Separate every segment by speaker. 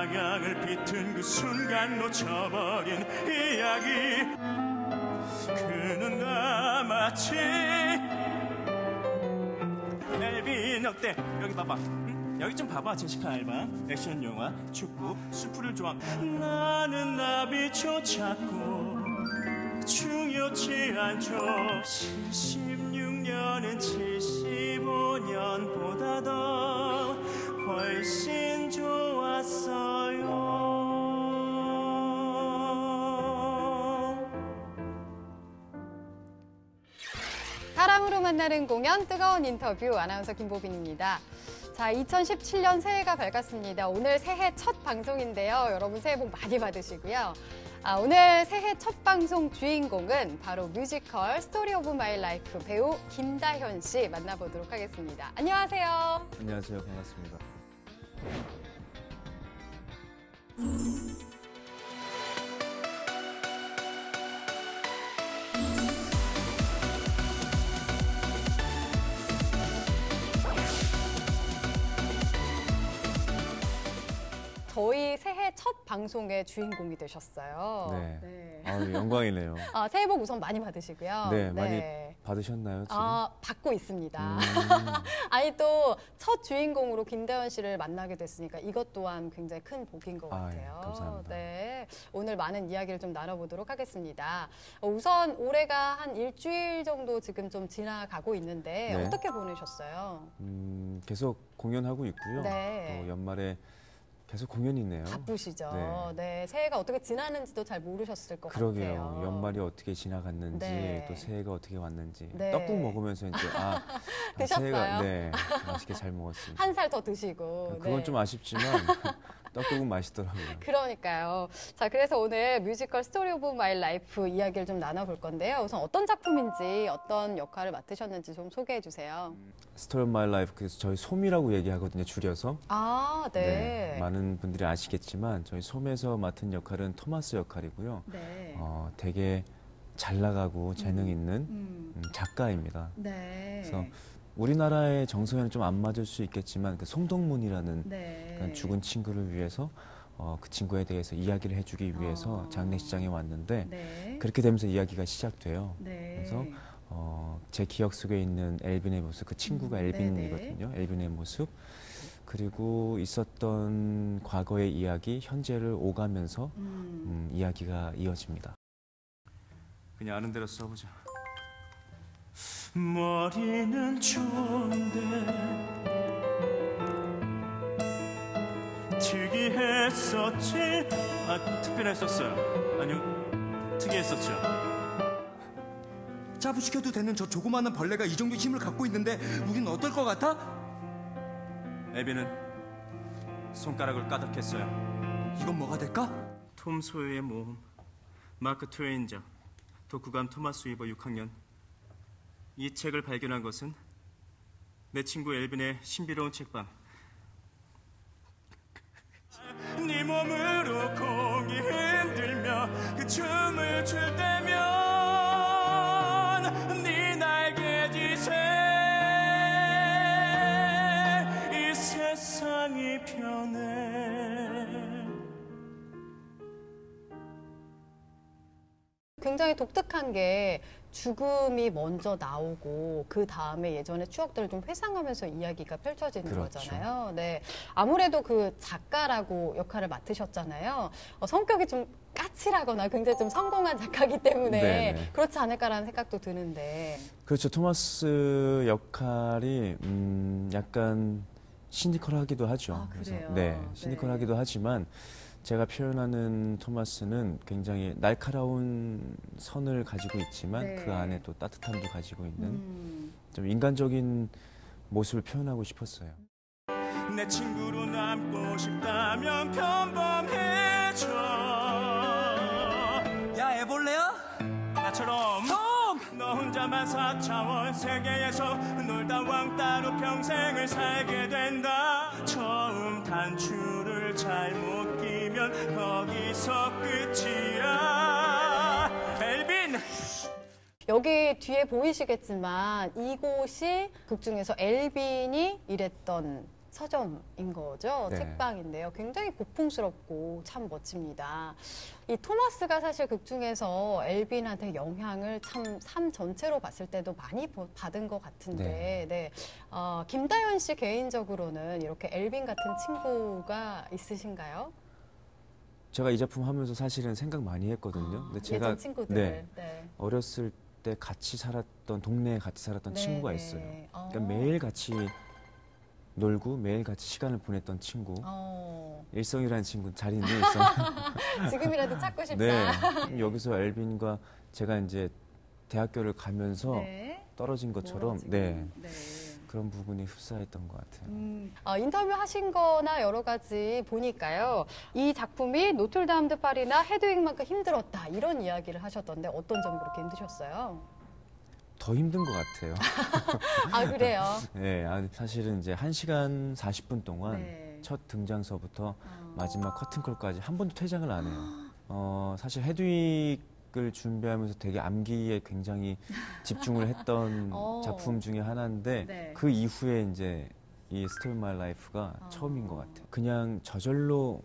Speaker 1: 방향을 비튼 그 순간 놓쳐버린 이야기. 그 눈과 마치 엘빈 어때? 여기 봐봐. 응? 여기 좀 봐봐. 제시카 알바 액션 영화 축구 수프를 좋아. 나는 나비초 찾고 중요치 않죠. 76년은 75년보다 더 훨씬 좋았어요.
Speaker 2: 사람으로 만나는 공연, 뜨거운 인터뷰, 아나운서 김보빈입니다. 자, 2017년 새해가 밝았습니다. 오늘 새해 첫 방송인데요. 여러분 새해 복 많이 받으시고요. 오늘 새해 첫 방송 주인공은 바로 뮤지컬 스토리 오브 마이 라이프 배우 김다현 씨 만나보도록 하겠습니다. 안녕하세요.
Speaker 3: 안녕하세요. 반갑습니다.
Speaker 2: 저희 새해 첫 방송의 주인공이 되셨어요.
Speaker 3: 네.
Speaker 2: 네.
Speaker 3: 영광이네요.
Speaker 2: 새해 복 우선 많이 받으시고요.
Speaker 3: 네, 많이 받으셨나요, 지금?
Speaker 2: 받고 있습니다. 아니, 또 첫 주인공으로 김다현 씨를 만나게 됐으니까 이것 또한 굉장히 큰 복인 것 같아요.
Speaker 3: 예, 감사합니다.
Speaker 2: 네, 오늘 많은 이야기를 좀 나눠보도록 하겠습니다. 우선 올해가 한 일주일 정도 지금 좀 지나가고 있는데
Speaker 3: 네.
Speaker 2: 어떻게 보내셨어요?
Speaker 3: 계속 공연하고 있고요.
Speaker 2: 네.
Speaker 3: 또 연말에 계속 공연이 있네요.
Speaker 2: 바쁘시죠.
Speaker 3: 네.
Speaker 2: 네, 새해가 어떻게 지나는지도 잘 모르셨을 것
Speaker 3: 그러게요.
Speaker 2: 같아요.
Speaker 3: 연말이 어떻게 지나갔는지,
Speaker 2: 네.
Speaker 3: 또 새해가 어떻게 왔는지.
Speaker 2: 네.
Speaker 3: 떡국 먹으면서 이제
Speaker 2: 드셨어요?
Speaker 3: 새해가 네, 맛있게 잘 먹었습니다.
Speaker 2: 한 살 더 드시고.
Speaker 3: 그건
Speaker 2: 네.
Speaker 3: 좀 아쉽지만 떡국은 맛있더라고요.
Speaker 2: 그러니까요. 자, 그래서 오늘 뮤지컬 스토리 오브 마이 라이프 이야기를 좀 나눠볼 건데요. 우선 어떤 작품인지, 어떤 역할을 맡으셨는지 좀 소개해 주세요.
Speaker 3: 스토리 오브 마이 라이프, 그래서 저희 솜이라고 얘기하거든요, 줄여서.
Speaker 2: 네.
Speaker 3: 많은 분들이 아시겠지만 저희 솜에서 맡은 역할은 토마스 역할이고요.
Speaker 2: 네.
Speaker 3: 되게 잘 나가고 재능 있는 작가입니다.
Speaker 2: 네.
Speaker 3: 그래서 우리나라의 정서에는 좀 안 맞을 수 있겠지만 그 송동문이라는
Speaker 2: 네.
Speaker 3: 죽은 친구를 위해서 그 친구에 대해서 이야기를 해주기 위해서 장례식장에 왔는데
Speaker 2: 네.
Speaker 3: 그렇게 되면서 이야기가 시작돼요.
Speaker 2: 네.
Speaker 3: 그래서 제 기억 속에 있는 엘빈의 모습, 그 친구가 엘빈이거든요. 엘빈의 모습, 그리고 있었던 과거의 이야기, 현재를 오가면서 이야기가 이어집니다.
Speaker 1: 그냥 아는 대로 써보자. 머리는 좋은데 특이했었지? 특별했었어요. 아니요, 특이했었죠.
Speaker 4: 짜부시켜도 되는 저 조그마한 벌레가 이 정도 힘을 갖고 있는데 우린 어떨 것 같아?
Speaker 1: 에비는 손가락을 까닭했어요.
Speaker 4: 이건 뭐가 될까?
Speaker 1: 톰 소요의 모험, 마크 트웨인작, 독후감 토마스 위버 6학년. 이 책을 발견한 것은 내 친구 엘빈의 신비로운 책방. 네 몸으로 공기 흔들며 그 춤을 출 때면 네 날개짓에 이 세상이 변해.
Speaker 2: 굉장히 독특한 게 죽음이 먼저 나오고 그 다음에 예전의 추억들을 좀 회상하면서 이야기가 펼쳐지는
Speaker 3: 그렇죠.
Speaker 2: 거잖아요. 네, 아무래도 그 작가라고 역할을 맡으셨잖아요. 성격이 좀 까칠하거나 굉장히 좀 성공한 작가이기 때문에
Speaker 3: 네네.
Speaker 2: 그렇지 않을까라는 생각도 드는데.
Speaker 3: 그렇죠. 토마스 역할이 약간 시니컬하기도 하죠.
Speaker 2: 그래요?
Speaker 3: 네, 시니컬하기도 하지만 제가 표현하는 토마스는 굉장히 날카로운 선을 가지고 있지만
Speaker 2: 네.
Speaker 3: 그 안에 또 따뜻함도 가지고 있는 좀 인간적인 모습을 표현하고 싶었어요.
Speaker 1: 내 친구로 남고 싶다면 평범해져.
Speaker 4: 야, 애벌레야?
Speaker 1: 나처럼 너 혼자만 4차원 세계에서 놀다 왕따로 평생을 살게 된다. 처음 단추를 잘못 끼면 거기서 끝이야. 엘빈!
Speaker 2: 여기 뒤에 보이시겠지만 이곳이 극 중에서 엘빈이 일했던 서점인 거죠.
Speaker 3: 네.
Speaker 2: 책방인데요. 굉장히 고풍스럽고 참 멋집니다. 이 토마스가 사실 극 중에서 엘빈한테 영향을 참 삶 전체로 봤을 때도 많이 받은 것 같은데, 네. 김다현 씨 개인적으로는 이렇게 엘빈 같은 친구가 있으신가요?
Speaker 3: 제가 이 작품 하면서 사실은 생각 많이 했거든요. 근데 제가
Speaker 2: 예전 친구들.
Speaker 3: 네. 어렸을 때 같이 살았던 동네에 같이 살았던
Speaker 2: 네,
Speaker 3: 친구가
Speaker 2: 네.
Speaker 3: 있어요. 그러니까 매일 같이 놀고 매일 같이 시간을 보냈던 친구. 일성이라는 친구 잘 있는 일성.
Speaker 2: 지금이라도 찾고 싶다.
Speaker 3: 네. 여기서 엘빈과 제가 이제 대학교를 가면서
Speaker 2: 네.
Speaker 3: 떨어진 것처럼
Speaker 2: 멀어지고.
Speaker 3: 네.
Speaker 2: 네.
Speaker 3: 그런 부분이 흡사했던 것 같아요.
Speaker 2: 인터뷰 하신 거나 여러 가지 보니까요. 이 작품이 노틀담 드 파리나 헤드윅만큼 힘들었다. 이런 이야기를 하셨던데 어떤 점이 그렇게 힘드셨어요?
Speaker 3: 더 힘든 것 같아요.
Speaker 2: 아, 그래요?
Speaker 3: 네, 사실은 이제 1시간 40분 동안
Speaker 2: 네.
Speaker 3: 첫 등장서부터 마지막 커튼콜까지 한 번도 퇴장을 안 해요. 사실 헤드윅을 준비하면서 되게 암기에 굉장히 집중을 했던 작품 중에 하나인데
Speaker 2: 네.
Speaker 3: 그 이후에 이제 이 스토리 마이 라이프가 처음인 것 같아요. 그냥 저절로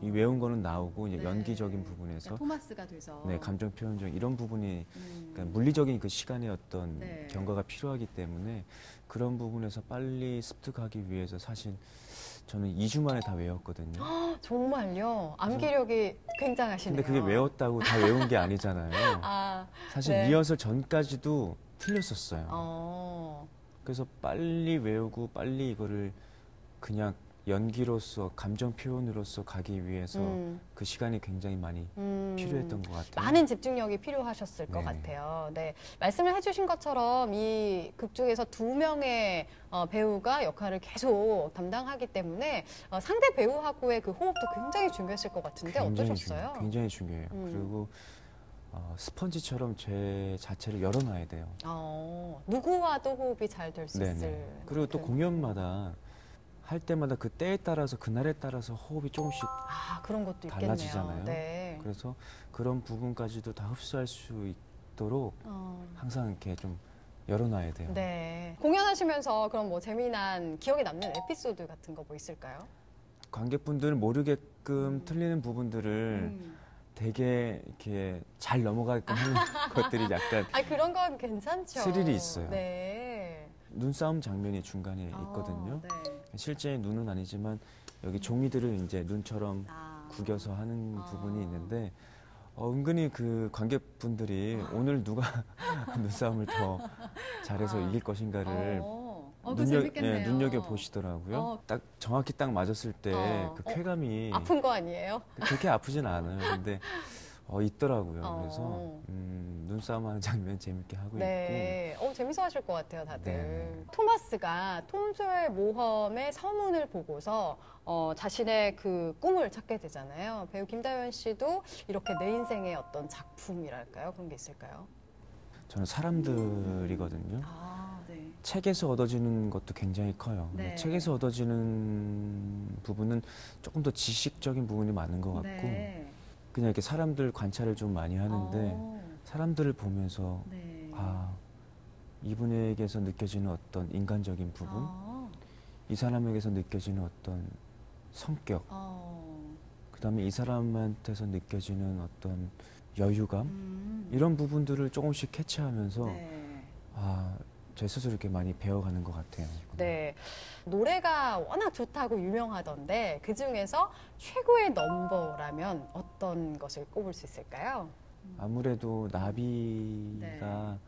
Speaker 3: 이 외운 거는 나오고 이제
Speaker 2: 네.
Speaker 3: 연기적인 부분에서
Speaker 2: 토마스가 돼서.
Speaker 3: 네, 감정 표현적 이런 부분이 그러니까 물리적인 그 시간의 어떤
Speaker 2: 네.
Speaker 3: 경과가 필요하기 때문에 그런 부분에서 빨리 습득하기 위해서 사실 저는 2주 만에 다 외웠거든요.
Speaker 2: 정말요? 암기력이 굉장하시네요.
Speaker 3: 근데 그게 외웠다고 다 외운 게 아니잖아요.
Speaker 2: 아,
Speaker 3: 사실
Speaker 2: 네.
Speaker 3: 리허설 전까지도 틀렸었어요.
Speaker 2: 어.
Speaker 3: 그래서 빨리 외우고 빨리 이거를 그냥 연기로서 감정 표현으로서 가기 위해서 그 시간이 굉장히 많이 필요했던 것 같아요.
Speaker 2: 많은 집중력이 필요하셨을 것
Speaker 3: 네.
Speaker 2: 같아요. 네. 말씀을 해주신 것처럼 이 극 중에서 2명의 배우가 역할을 계속 담당하기 때문에 상대 배우하고의 그 호흡도 굉장히 중요했을 것 같은데 어떠셨어요?
Speaker 3: 굉장히 중요해요. 그리고 스펀지처럼 제 자체를 열어놔야 돼요.
Speaker 2: 누구와도 호흡이 잘 될 수 있을.
Speaker 3: 그리고 또
Speaker 2: 만큼.
Speaker 3: 공연마다 할 때마다 그 때에 따라서 그날에 따라서 호흡이 조금씩
Speaker 2: 그런 것도 있겠네요.
Speaker 3: 달라지잖아요.
Speaker 2: 네.
Speaker 3: 그래서 그런 부분까지도 다 흡수할 수 있도록 항상 이렇게 좀 열어놔야 돼요.
Speaker 2: 네. 공연하시면서 그럼 뭐 재미난 기억에 남는 에피소드 같은 거 뭐 있을까요?
Speaker 3: 관객분들 모르게끔 틀리는 부분들을 되게 이렇게 잘 넘어가게끔 하는 것들이 약간
Speaker 2: 그런 건 괜찮죠.
Speaker 3: 스릴이 있어요.
Speaker 2: 네.
Speaker 3: 눈싸움 장면이 중간에 있거든요.
Speaker 2: 네.
Speaker 3: 실제 눈은 아니지만 여기 종이들을 이제 눈처럼 구겨서 하는 부분이 있는데 은근히 그 관객분들이 오늘 누가 눈싸움을 더 잘해서 이길 것인가를
Speaker 2: 그거 재밌겠네요.
Speaker 3: 눈여겨 보시더라고요. 딱 정확히 딱 맞았을 때 그 쾌감이
Speaker 2: 아픈 거 아니에요?
Speaker 3: 그렇게 아프진 않아요. 근데 있더라고요. 그래서 눈싸움 하는 장면 재밌게 하고
Speaker 2: 네. 재밌어 하실 것 같아요, 다들.
Speaker 3: 네.
Speaker 2: 토마스가 톰 소열 모험의 서문을 보고서 자신의 그 꿈을 찾게 되잖아요. 배우 김다현 씨도 이렇게 내 인생의 어떤 작품이랄까요? 그런 게 있을까요?
Speaker 3: 저는 사람들이거든요.
Speaker 2: 네.
Speaker 3: 책에서 얻어지는 것도 굉장히 커요. 근데
Speaker 2: 네.
Speaker 3: 책에서 얻어지는 부분은 조금 더 지식적인 부분이 많은 것 같고
Speaker 2: 네.
Speaker 3: 그냥 이렇게 사람들 관찰을 좀 많이 하는데 사람들을 보면서
Speaker 2: 네.
Speaker 3: 이분에게서 느껴지는 어떤 인간적인 부분, 이 사람에게서 느껴지는 어떤 성격, 그다음에 이 사람한테서 느껴지는 어떤 여유감 이런 부분들을 조금씩 캐치하면서 제 스스로 이렇게 많이 배워가는 것 같아요.
Speaker 2: 네. 노래가 워낙 좋다고 유명하던데 그 중에서 최고의 넘버라면 어떤 것을 꼽을 수 있을까요?
Speaker 3: 아무래도 나비가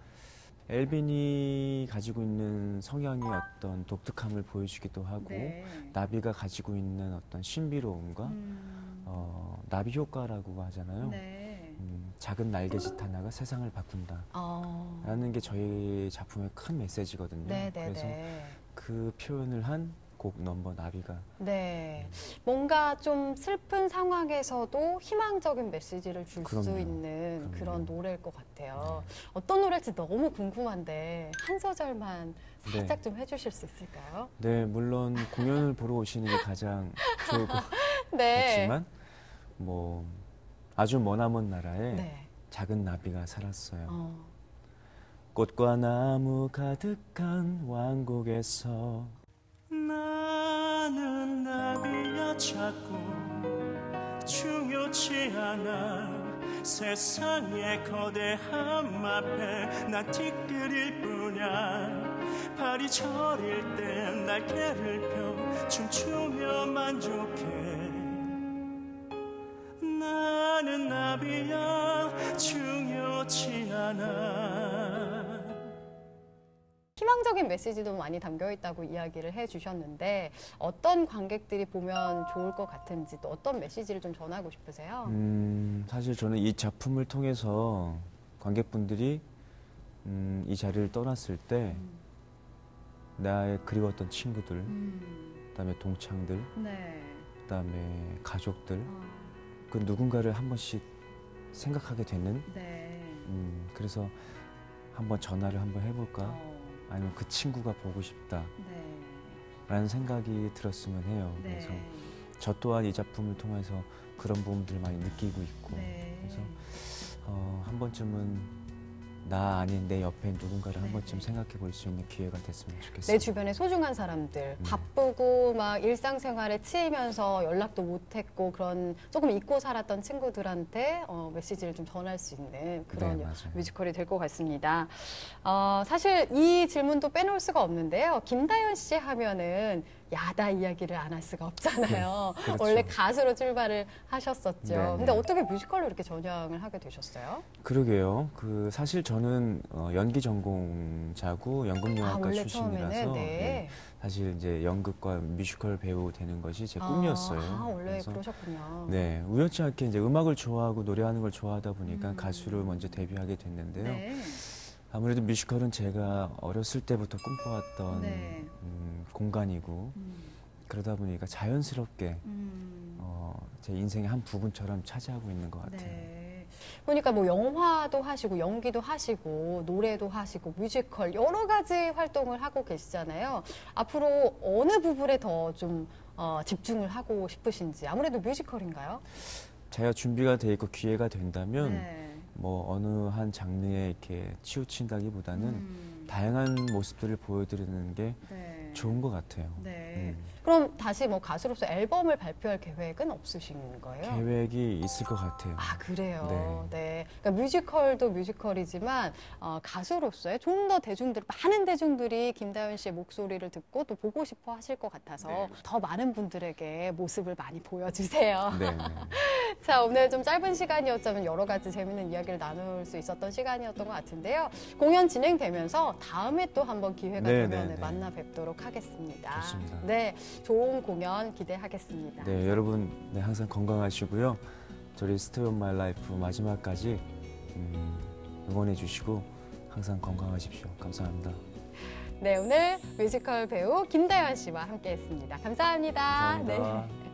Speaker 3: 엘빈이 가지고 있는 성향의 어떤 독특함을 보여주기도 하고 나비가 가지고 있는 어떤 신비로움과 나비 효과라고 하잖아요. 작은 날개짓 하나가 세상을 바꾼다 라는 게 저희 작품의 큰 메시지거든요. 그래서 그 표현을 한 곡 넘버 나비가
Speaker 2: 네. 뭔가 좀 슬픈 상황에서도 희망적인 메시지를 줄 수 있는 그런 노래일 것 같아요. 어떤 노래일지 너무 궁금한데 한 소절만 살짝 좀 해주실 수 있을까요?
Speaker 3: 네, 물론 공연을 보러 오시는 게 가장 좋을 것 같지만 뭐 아주 머나먼 나라에 작은 나비가 살았어요. 꽃과 나무 가득한 왕국에서
Speaker 1: 나는 쫓았고 중요치 않아 세상의 거대함 앞에 난 티끌일 뿐이야 발이 저릴 땐 날개를 펴 춤추며 만족해 나는 나비야 중요치 않아.
Speaker 2: 희망적인 메시지도 많이 담겨 있다고 이야기를 해주셨는데 어떤 관객들이 보면 좋을 것 같은지 또 어떤 메시지를 좀 전하고 싶으세요?
Speaker 3: 사실 저는 이 작품을 통해서 관객분들이 이 자리를 떠났을 때 나의 그리웠던 친구들, 그다음에 동창들,
Speaker 2: 네.
Speaker 3: 그다음에 가족들, 그 누군가를 한 번씩 생각하게 되는.
Speaker 2: 네.
Speaker 3: 그래서 한번 전화를 한번 해볼까? 아니면 그 친구가 보고 싶다라는
Speaker 2: 네.
Speaker 3: 생각이 들었으면 해요.
Speaker 2: 네.
Speaker 3: 그래서 저 또한 이 작품을 통해서 그런 부분들을 많이 느끼고 있고,
Speaker 2: 네.
Speaker 3: 그래서 한 번쯤은 나 아닌 내 옆에 누군가를 한 번쯤 생각해 볼 수 있는 기회가 됐으면 좋겠습니다.
Speaker 2: 내 주변에 소중한 사람들, 바쁘고 막 일상생활에 치이면서 연락도 못했고 그런 조금 잊고 살았던 친구들한테 메시지를 좀 전할 수 있는 그런
Speaker 3: 네, 맞아요.
Speaker 2: 뮤지컬이 될 것 같습니다. 사실 이 질문도 빼놓을 수가 없는데요. 김다연 씨 하면은 야다 이야기를 안 할 수가 없잖아요.
Speaker 3: 그렇죠.
Speaker 2: 원래 가수로 출발을 하셨었죠.
Speaker 3: 네,
Speaker 2: 근데
Speaker 3: 네.
Speaker 2: 어떻게 뮤지컬로 이렇게 전향을 하게 되셨어요?
Speaker 3: 그러게요. 사실 저는 연기 전공자고 연극영화과
Speaker 2: 원래
Speaker 3: 출신이라서
Speaker 2: 처음에는 네.
Speaker 3: 사실 이제 연극과 뮤지컬 배우 되는 것이 제 꿈이었어요.
Speaker 2: 원래
Speaker 3: 그래서
Speaker 2: 그러셨군요.
Speaker 3: 네, 우연치 않게 이제 음악을 좋아하고 노래하는 걸 좋아하다 보니까 가수를 먼저 데뷔하게 됐는데요.
Speaker 2: 네.
Speaker 3: 아무래도 뮤지컬은 제가 어렸을 때부터 꿈꿔왔던
Speaker 2: 네.
Speaker 3: 공간이고 그러다 보니까 자연스럽게 제 인생의 한 부분처럼 차지하고 있는 것 같아요.
Speaker 2: 네. 보니까 뭐 영화도 하시고 연기도 하시고 노래도 하시고 뮤지컬 여러 가지 활동을 하고 계시잖아요. 앞으로 어느 부분에 더 좀 집중을 하고 싶으신지 아무래도 뮤지컬인가요?
Speaker 3: 제가 준비가 돼 있고 기회가 된다면
Speaker 2: 네.
Speaker 3: 뭐 어느 한 장르에 이렇게 치우친다기보다는 다양한 모습들을 보여드리는 게
Speaker 2: 네.
Speaker 3: 좋은 것 같아요.
Speaker 2: 네. 그럼 다시 뭐 가수로서 앨범을 발표할 계획은 없으신 거예요?
Speaker 3: 계획이 있을 것 같아요.
Speaker 2: 아, 그래요?
Speaker 3: 네.
Speaker 2: 네. 그러니까 뮤지컬도 뮤지컬이지만 가수로서의 좀 더 많은 대중들이 김다연 씨의 목소리를 듣고 또 보고 싶어 하실 것 같아서
Speaker 3: 네.
Speaker 2: 더 많은 분들에게 모습을 많이 보여주세요.
Speaker 3: 네, 네.
Speaker 2: 자, 오늘 좀 짧은 시간이었지만 여러 가지 재밌는 이야기를 나눌 수 있었던 시간이었던 것 같은데요. 공연 진행되면서 다음에 또 한번 기회가
Speaker 3: 네,
Speaker 2: 되면
Speaker 3: 네, 네.
Speaker 2: 만나 뵙도록 하겠습니다.
Speaker 3: 좋습니다.
Speaker 2: 네, 좋은 공연 기대하겠습니다.
Speaker 3: 네, 여러분 항상 건강하시고요. 저희 스토리 오브 마이 라이프 마지막까지 응원해 주시고 항상 건강하십시오. 감사합니다.
Speaker 2: 네, 오늘 뮤지컬 배우 김다연 씨와 함께했습니다. 감사합니다.
Speaker 3: 감사합니다.
Speaker 2: 네.